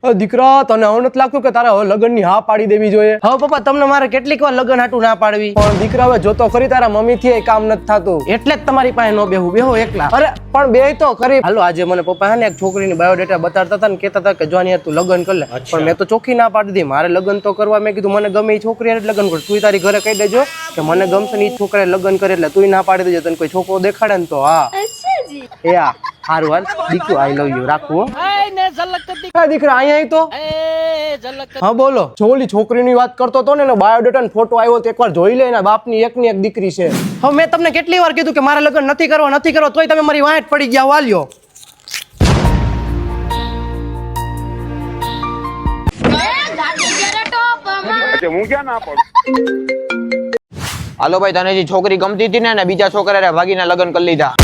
દીકરા તને હવે નથી લાગતું કે તારે હવે લગ્ન ની હા પાડી દેવી જોઈએ? હવે પપ્પા તમને મારે કેટલીક વાર લગ્ન હાટું ના પાડવી? પણ દીકરા હવે જોતો ખરી તારા મમ્મી થી કામ નથી થતું એટલે જ તમારી પાસે નો બેહો એકલા. અરે પણ બે તો ખરી. હાલો આજે મને પપ્પા ને એક છોકરીની બાયોડેટા બતાડતા હતા ને કહેતા હતા કે જો તું લગ્ન કર લે, પણ મેં તો ચોખ્ખી ના પાડી દીધી. મારે લગ્ન તો કરવા, મેં કીધું મને ગમે એ છોકરી હારે લગ્ન કર. તું તારી ઘરે કહી દેજો કે મને ગમશે ને એ છોકરા લગ્ન કરે, એટલે તું ના પાડી દેજો. તને કોઈ છોકરો દેખાડે ને તો હા એ હા હારું હાલ દીકુ આઈ લવ યુ રાખવું. દીકરા અહીંયા તો હા બોલો. જો ઓલી છોકરીની વાત કરતો હતો ને બાયોડેટા ને ફોટો આવ્યો તો એકવાર જોઈ લે. એના બાપની એકની એક દીકરી છે. હવે મેં તમને કેટલી વાર કીધું કે મારે લગ્ન નથી કરવા તોય તમે મારી વાંટ પડી ગયા. વાલ્યો હું ક્યાં ના પડું. હાલો ભાઈ, તને જે છોકરી ગમતી હતી ને બીજા છોકરા ભાગીને લગ્ન કરી લીધા.